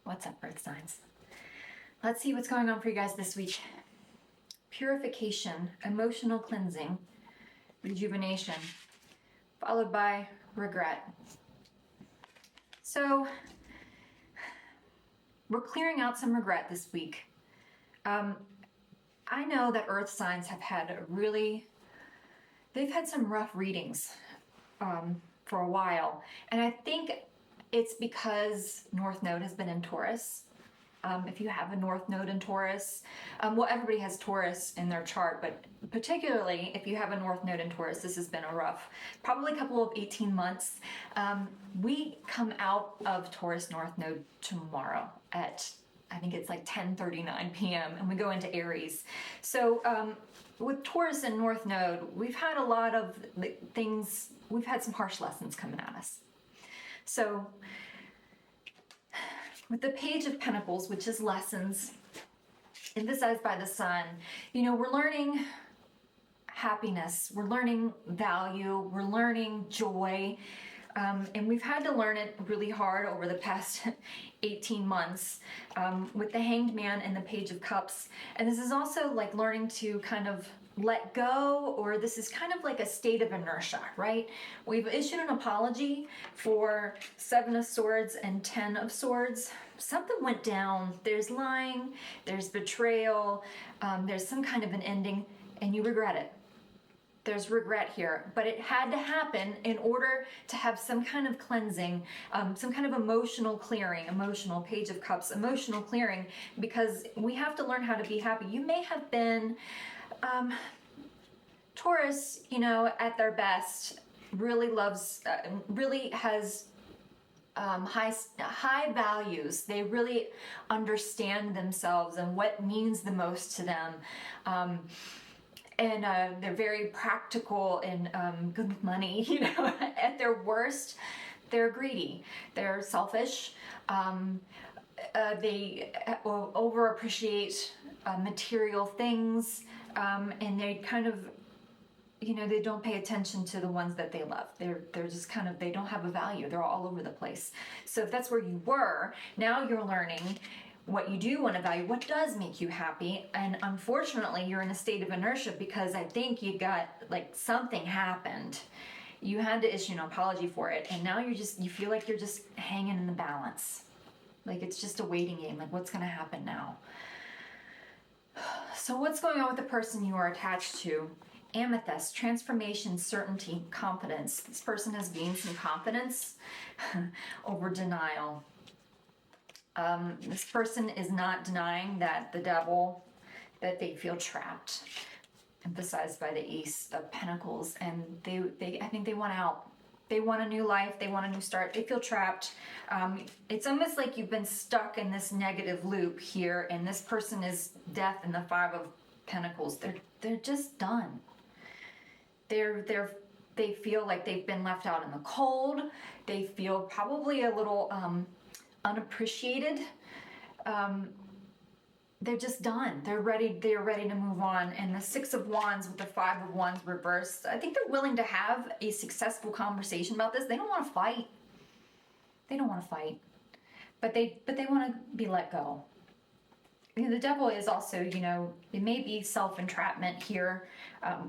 What's up, Earth signs? Let's see what's going on for you guys this week. Purification, emotional cleansing, rejuvenation, followed by regret. So, we're clearing out some regret this week. I know that Earth signs have had they've had some rough readings for a while. And I think it's because North Node has been in Taurus. If you have a North Node in Taurus, well, everybody has Taurus in their chart, but particularly if you have a North Node in Taurus, this has been a rough, probably a couple of 18 months. We come out of Taurus North Node tomorrow at, I think it's like 10:39 p.m. and we go into Aries. So with Taurus and North Node, we've had a lot of things, we've had some harsh lessons coming at us. So with the Page of Pentacles, which is lessons, emphasized by the Sun, we're learning happiness, we're learning value, we're learning joy, and we've had to learn it really hard over the past 18 months with the Hanged Man and the Page of Cups. And this is also like learning to kind of let go, or this is kind of like a state of inertia, right? We've issued an apology for 7 of Swords and 10 of Swords. Something went down. There's lying, there's betrayal, there's some kind of an ending, and you regret it. There's regret here, but it had to happen in order to have some kind of cleansing, some kind of emotional clearing, emotional Page of Cups, emotional clearing, because we have to learn how to be happy. You may have been Taurus, at their best, really loves, really has high values. They really understand themselves and what means the most to them. And they're very practical and good with money, At their worst, they're greedy. They're selfish. They overappreciate material things. And they kind of, they don't pay attention to the ones that they love. They're just kind of, they don't have a value. They're all over the place. So if that's where you were, now you're learning what you do want to value, what does make you happy. And unfortunately, you're in a state of inertia because I think you got, something happened. You had to issue an apology for it. And now you feel like you're just hanging in the balance. Like it's just a waiting game. Like what's going to happen now? So what's going on with the person you are attached to? Amethyst, transformation, certainty, confidence. This person has gained some confidence over denial. This person is not denying that that they feel trapped, emphasized by the Ace of Pentacles, and I think they want out. They want a new life. They want a new start. They feel trapped. It's almost like you've been stuck in this negative loop here, and this person is Death and the 5 of Pentacles. They're just done. They feel like they've been left out in the cold. They feel probably a little unappreciated. They're just done. They're ready to move on. And the 6 of Wands with the 5 of Wands reversed, I think they're willing to have a successful conversation about this. They don't want to fight. But they want to be let go. The Devil is also, it may be self-entrapment here,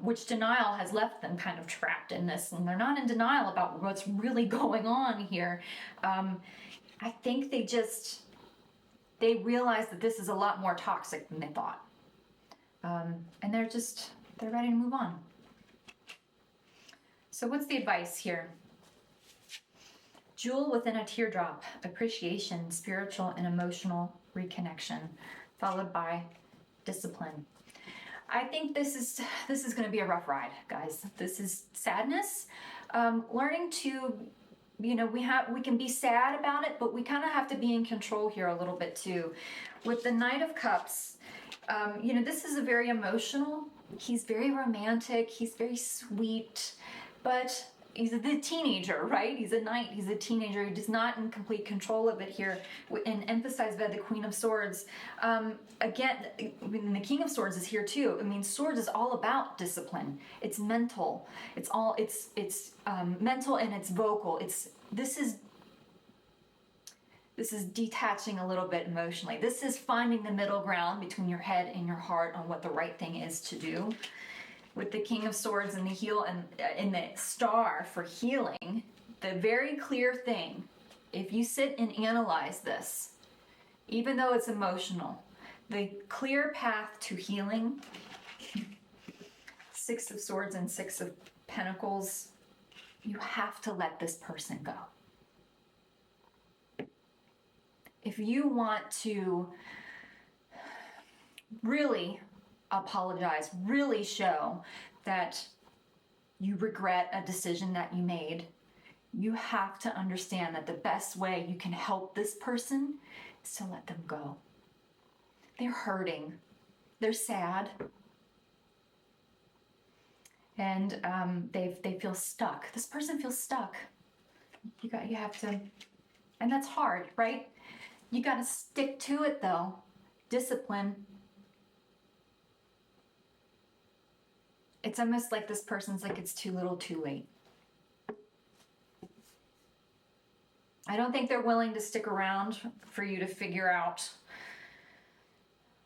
which denial has left them kind of trapped in this, and they're not in denial about what's really going on here. I think they realize that this is a lot more toxic than they thought. And they're ready to move on. So what's the advice here? Jewel within a teardrop, appreciation, spiritual and emotional reconnection, followed by discipline. I think this is going to be a rough ride, guys. This is sadness. Learning to, we can be sad about it, but we kind of have to be in control here a little bit too. With the Knight of Cups, this is a very emotional. He's very romantic. He's very sweet, but he's the teenager, right? He's a knight. He's a teenager. He's not in complete control of it here. And emphasized by the Queen of Swords. Again, the King of Swords is here too. Swords is all about discipline. It's mental. It's mental and it's vocal. This is detaching a little bit emotionally. This is finding the middle ground between your head and your heart on what the right thing is to do. With the King of Swords and the heel and in the star for healing, the very clear thing, if you sit and analyze this, even though it's emotional, the clear path to healing, Six of Swords and Six of Pentacles, you have to let this person go. If you want to really apologize, really show that you regret a decision that you made, you have to understand that the best way you can help this person is to let them go. They're hurting. They're sad. And they feel stuck. This person feels stuck. You have to, and that's hard, right? You got to stick to it though. Discipline. It's almost like this person's like it's too little too late. I don't think they're willing to stick around for you to figure out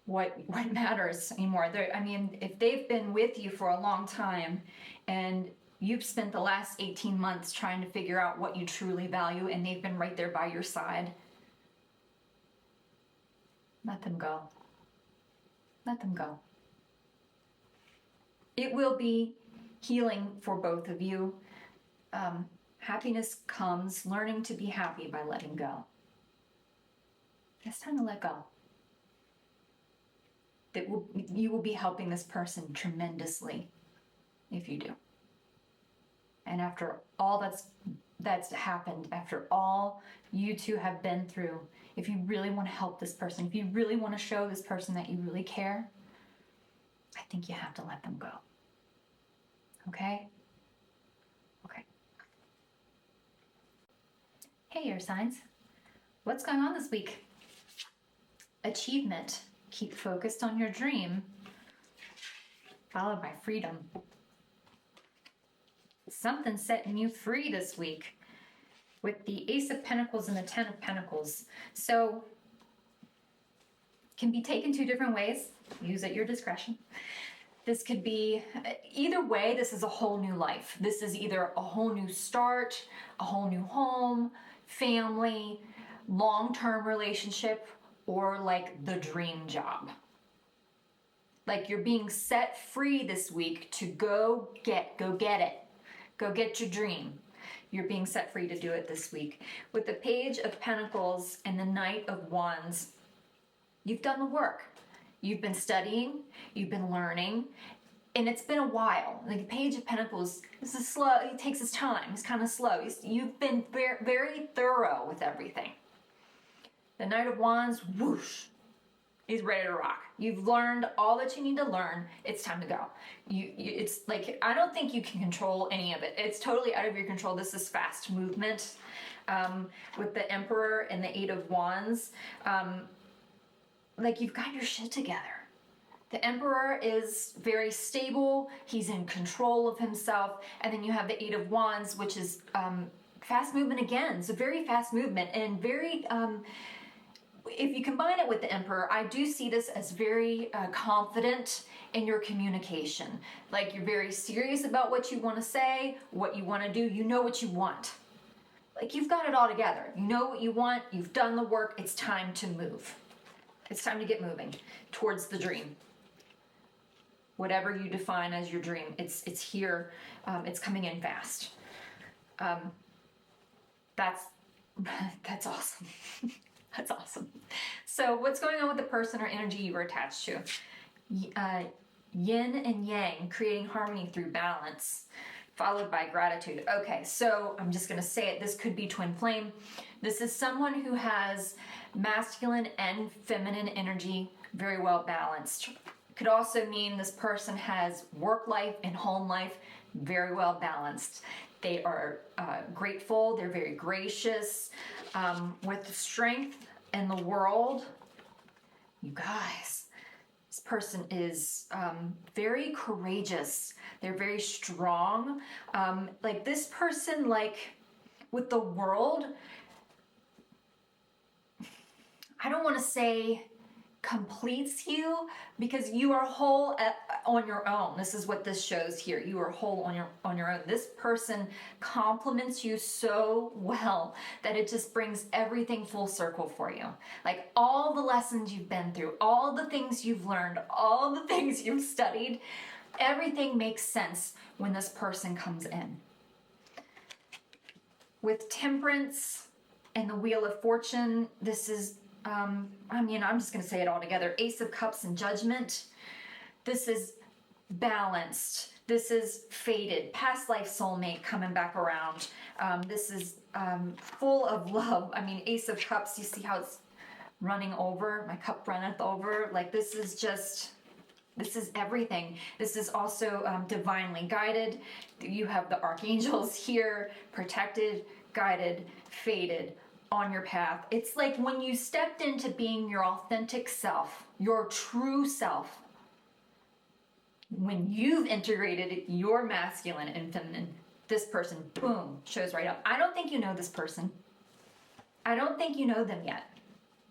what matters anymore. I mean, if they've been with you for a long time and you've spent the last 18 months trying to figure out what you truly value and they've been right there by your side, let them go. Let them go. It will be healing for both of you. Happiness comes learning to be happy by letting go. It's time to let go. You will be helping this person tremendously if you do. And after all that's happened, after all you two have been through, if you really want to help this person, if you really want to show this person that you really care, I think you have to let them go. Okay? Okay. Hey, air signs. What's going on this week? Achievement. Keep focused on your dream, followed by freedom. Something setting you free this week with the Ace of Pentacles and the Ten of Pentacles. So, can be taken two different ways. Use at your discretion. This could be, either way, this is a whole new life. This is either a whole new start, a whole new home, family, long-term relationship, or like the dream job. Like you're being set free this week to go get it. Go get your dream. You're being set free to do it this week. With the Page of Pentacles and the Knight of Wands, you've done the work. You've been studying, you've been learning, and it's been a while. Like the Page of Pentacles, this is slow, it takes his time, it's kind of slow. You've been very, very thorough with everything. The Knight of Wands, whoosh, he's ready to rock. You've learned all that you need to learn. It's time to go. It's like, I don't think you can control any of it. It's totally out of your control. This is fast movement. With the Emperor and the Eight of Wands, like you've got your shit together. The Emperor is very stable. He's in control of himself. And then you have the Eight of Wands, which is fast movement again. So very fast movement and very... if you combine it with the Emperor, I do see this as very confident in your communication. Like you're very serious about what you want to say, what you want to do. You know what you want. Like you've got it all together. You know what you want. You've done the work. It's time to move. It's time to get moving towards the dream. Whatever you define as your dream, it's here. It's coming in fast. That's awesome. That's awesome. So what's going on with the person or energy you were attached to? Yin and yang, creating harmony through balance, followed by gratitude. Okay, so I'm just going to say it. This could be twin flame. This is someone who has masculine and feminine energy very well balanced. Could also mean this person has work life and home life very well balanced. They are grateful. They're very gracious. With strength in the world, you guys, this person is very courageous. They're very strong. Like this person, like with the world, I don't want to say completes you, because you are whole on your own. This is what this shows here. You are whole on your own. This person complements you so well that it just brings everything full circle for you. Like all the lessons you've been through, all the things you've learned, all the things you've studied, everything makes sense when this person comes in. With Temperance and the Wheel of Fortune, this is I'm just going to say it all together. Ace of Cups and Judgment. This is balanced. This is fated. Past life soulmate coming back around. This is full of love. I mean, Ace of Cups, you see how it's running over? My cup runneth over. Like this is everything. This is also divinely guided. You have the archangels here, protected, guided, fated, on your path. It's like when you stepped into being your authentic self, your true self, when you've integrated your masculine and feminine, this person, boom, shows right up. I don't think you know this person. I don't think you know them yet.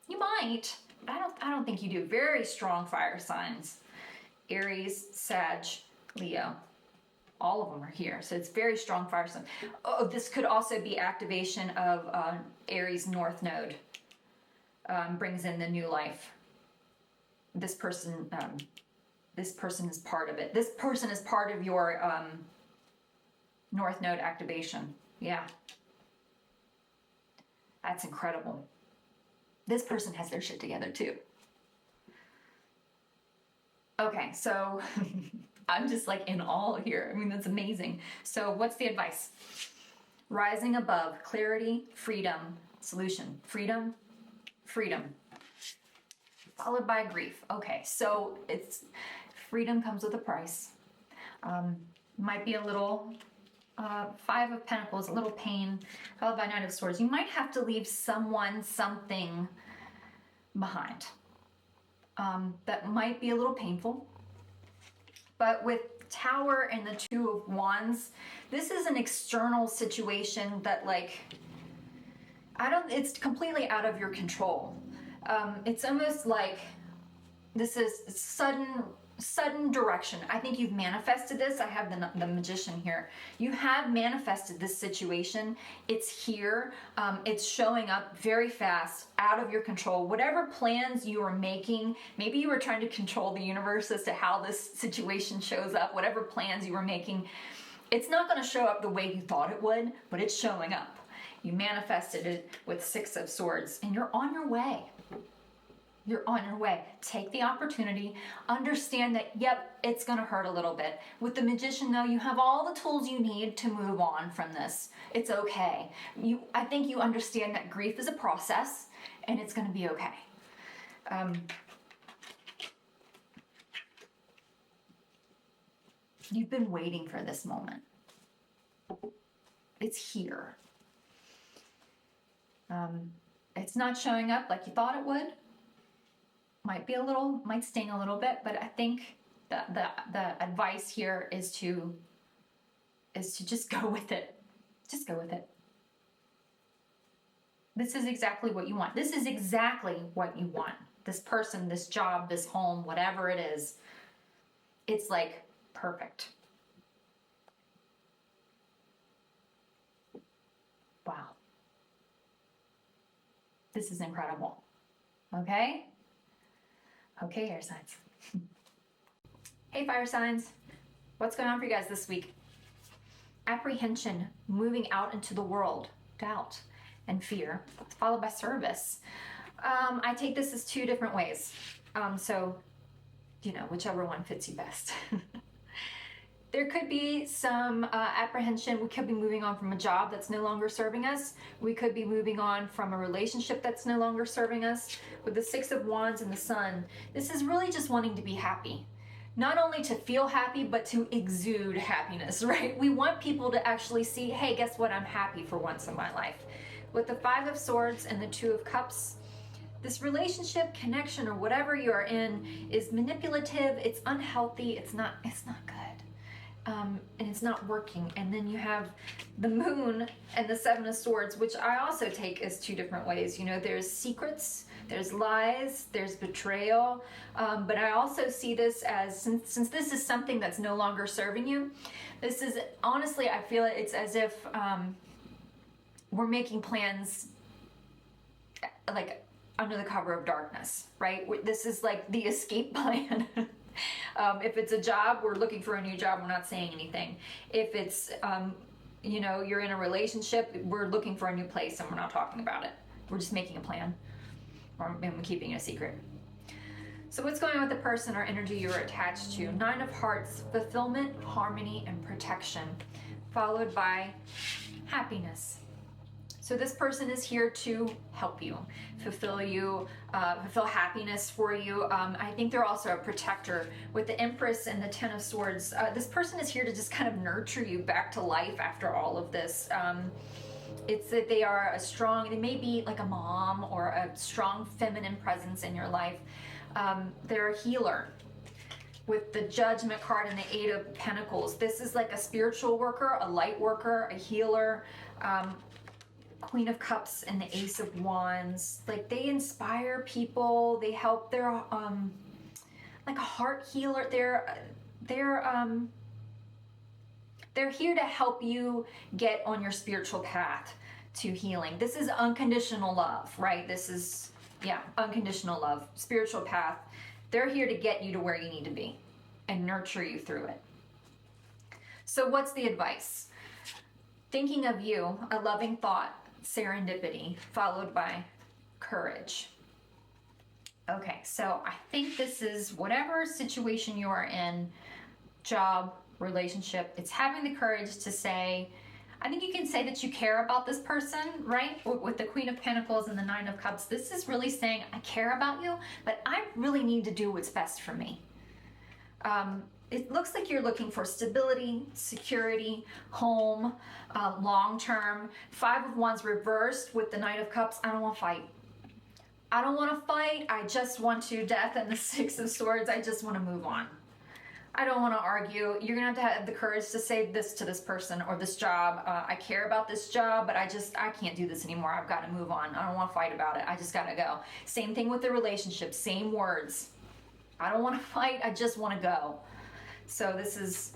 You might. I don't think you do. Very strong fire signs. Aries, Sag, Leo. All of them are here. So it's very strong fire sign. Oh, this could also be activation of Aries North Node. Brings in the new life. This person is part of it. This person is part of your North Node activation. Yeah. That's incredible. This person has their shit together too. Okay, so I'm just like in awe here. I mean, that's amazing. So what's the advice? Rising above, clarity, freedom, solution. Freedom, freedom. Followed by grief. Okay, so it's freedom comes with a price. Might be a little Five of Pentacles, a little pain, followed by Knight of Swords. You might have to leave someone, something behind. That might be a little painful. But with Tower and the Two of Wands, this is an external situation that it's completely out of your control. It's almost like this is sudden direction. I think you've manifested this. I have the Magician here. You have manifested this situation. It's here. It's showing up very fast, out of your control. Whatever plans you are making, maybe you were trying to control the universe as to how this situation shows up. Whatever plans you were making, it's not going to show up the way you thought it would, but it's showing up. You manifested it with Six of Swords, and you're on your way. You're on your way. Take the opportunity. Understand that, yep, it's going to hurt a little bit. With the Magician, though, you have all the tools you need to move on from this. It's okay. I think you understand that grief is a process, and it's going to be okay. You've been waiting for this moment. It's here. It's not showing up like you thought it would. Might sting a little bit, but I think that the advice here is to just go with it. Just go with it. This is exactly what you want. This is exactly what you want. This person, this job, this home, whatever it is, it's like perfect. Wow. This is incredible. Okay? Okay, air signs. Hey, fire signs. What's going on for you guys this week? Apprehension, moving out into the world, doubt, and fear, followed by service. I take this as two different ways. So, whichever one fits you best. There could be some apprehension. We could be moving on from a job that's no longer serving us. We could be moving on from a relationship that's no longer serving us. With the Six of Wands and the Sun, this is really just wanting to be happy. Not only to feel happy, but to exude happiness, right? We want people to actually see, hey, guess what? I'm happy for once in my life. With the Five of Swords and the Two of Cups, this relationship, connection, or whatever you are in is manipulative. It's unhealthy. It's not good. And it's not working. And then you have the Moon and the Seven of Swords, which I also take as two different ways. There's secrets there's lies, there's betrayal. But I also see this as, since this is something that's no longer serving you, this is, honestly, I feel it's as if we're making plans like under the cover of darkness, right? This is like the escape plan. If it's a job, we're looking for a new job, we're not saying anything. If it's, you know, you're in a relationship, we're looking for a new place and we're not talking about it. We're just making a plan, or keeping it a secret. So what's going on with the person or energy you're attached to? 9 of Hearts, fulfillment, harmony, and protection, followed by happiness. So this person is here to help you, fulfill happiness for you. I think they're also a protector. With the Empress and the 10 of Swords, this person is here to just kind of nurture you back to life after all of this. It's that they are they may be like a mom or a strong feminine presence in your life. They're a healer. With the Judgment card and the 8 of Pentacles, this is like a spiritual worker, a light worker, a healer. Queen of Cups and the Ace of Wands, like they inspire people, they help, they're like a heart healer. They're here to help you get on your spiritual path to healing. This is unconditional love, right? This is, yeah, unconditional love, spiritual path. They're here to get you to where you need to be and nurture you through it. So what's the advice? Thinking of you, a loving thought, serendipity, followed by courage. Okay, so I think this is whatever situation you are in, job, relationship, it's having the courage to say, I think you can say that you care about this person, right? With the Queen of Pentacles and the 9 of Cups, this is really saying, I care about you, but I really need to do what's best for me. It looks like you're looking for stability, security, home, long-term. 5 of Wands reversed with the Knight of Cups. I don't want to fight. I don't want to fight. I just want to death. And the 6 of Swords, I just want to move on. I don't want to argue. You're going to have the courage to say this to this person or this job. I care about this job, but I can't do this anymore. I've got to move on. I don't want to fight about it. I just got to go. Same thing with the relationship. Same words. I don't want to fight. I just want to go. So this is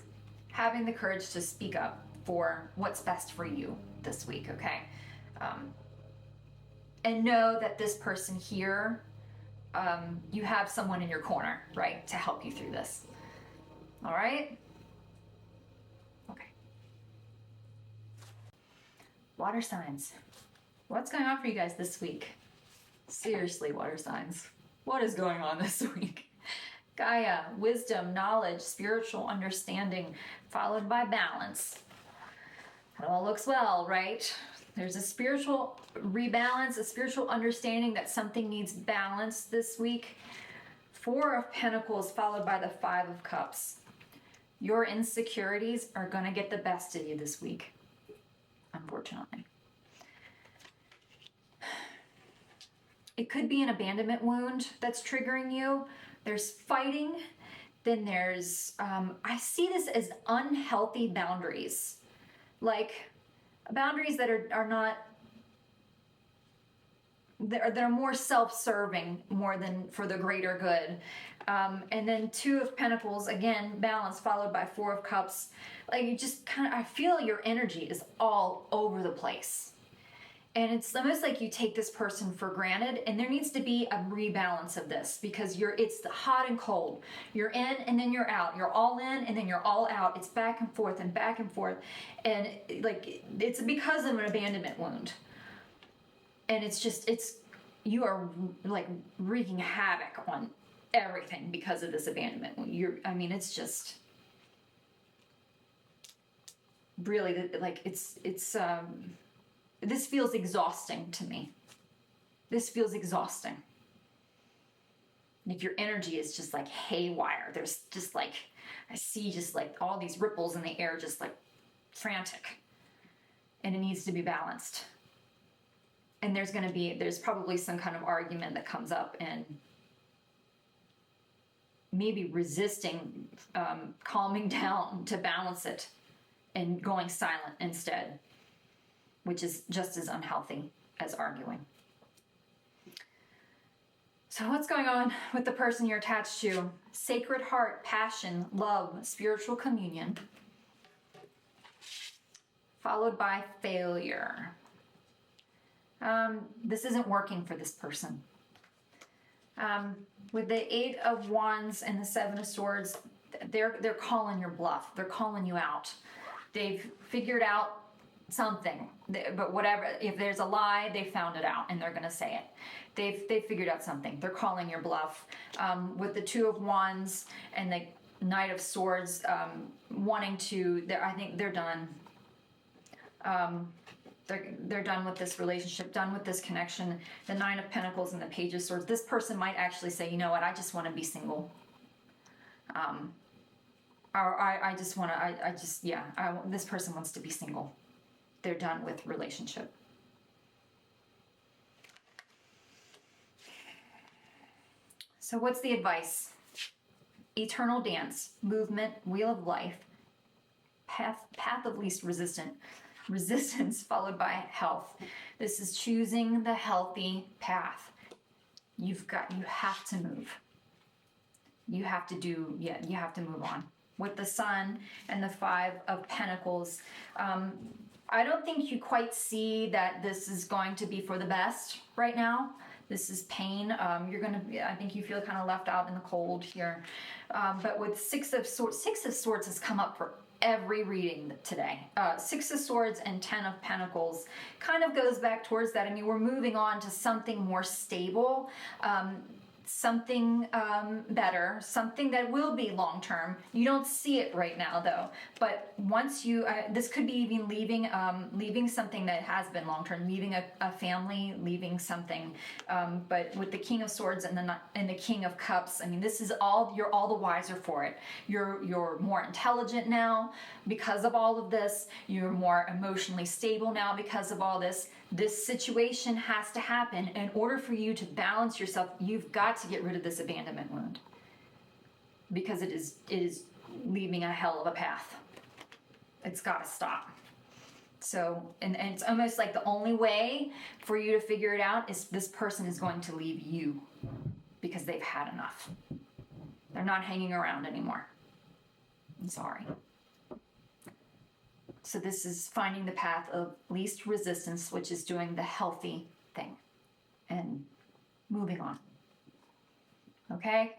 having the courage to speak up for what's best for you this week, okay? And know that this person here, you have someone in your corner, right, to help you through this. All right? Okay. Water signs. What's going on for you guys this week? Seriously, water signs. What is going on this week? Gaia, wisdom, knowledge, spiritual understanding, followed by balance. It all looks well, right? There's a spiritual rebalance, a spiritual understanding that something needs balance this week. 4 of Pentacles, followed by the 5 of Cups. Your insecurities are going to get the best of you this week, unfortunately. It could be an abandonment wound that's triggering you. There's fighting, then there's, I see this as unhealthy boundaries. Like boundaries that are not, that are more self-serving more than for the greater good. And then 2 of Pentacles, again, balance, followed by 4 of Cups. Like you just kind of, I feel your energy is all over the place. And it's almost like you take this person for granted, and there needs to be a rebalance of this because it's the hot and cold. You're in and then you're out. You're all in and then you're all out. It's back and forth and back and forth. And like, it's because of an abandonment wound. And you are like wreaking havoc on everything because of this abandonment wound. It's just really like, this feels exhausting to me. This feels exhausting. Like your energy is just like haywire. There's just like, I see just like all these ripples in the air, just like frantic. And it needs to be balanced. And there's probably some kind of argument that comes up and maybe resisting, calming down to balance it and going silent instead, which is just as unhealthy as arguing. So what's going on with the person you're attached to? Sacred heart, passion, love, spiritual communion, followed by failure. This isn't working for this person. With the Eight of Wands and the Seven of Swords, they're calling your bluff. They're calling you out. They've figured out something, but whatever, if there's a lie, they found it out and they're going to say it. They've figured out something. They're calling your bluff. With the Two of Wands and the Knight of Swords, wanting to, I think they're done. They're done with this relationship, done with this connection. The Nine of Pentacles and the Page of Swords. This person might actually say, you know what, I just want to be single. Or I just want to, this person wants to be single. They're done with relationship. So what's the advice? Eternal dance, movement, wheel of life, path of least resistance followed by health. This is choosing the healthy path. You have to move. You have to move on. With the Sun and the Five of Pentacles, I don't think you quite see that this is going to be for the best right now. This is pain. I think you feel kind of left out in the cold here. But with Six of Swords has come up for every reading today. Six of Swords and Ten of Pentacles kind of goes back towards that. I mean, we're moving on to something more stable, something better, something that will be long-term. You don't see it right now though, but once you, this could be even leaving something that has been long-term, leaving a family, leaving something, but with the King of Swords and the King of Cups, I mean, this is all, you're all the wiser for it. You're more intelligent now because of all of this. You're more emotionally stable now because of all this. This situation has to happen. In order for you to balance yourself, you've got to get rid of this abandonment wound, because it is leaving a hell of a path. It's got to stop. So, and it's almost like the only way for you to figure it out is this person is going to leave you because they've had enough. They're not hanging around anymore. I'm sorry. So this is finding the path of least resistance, which is doing the healthy thing and moving on. Okay?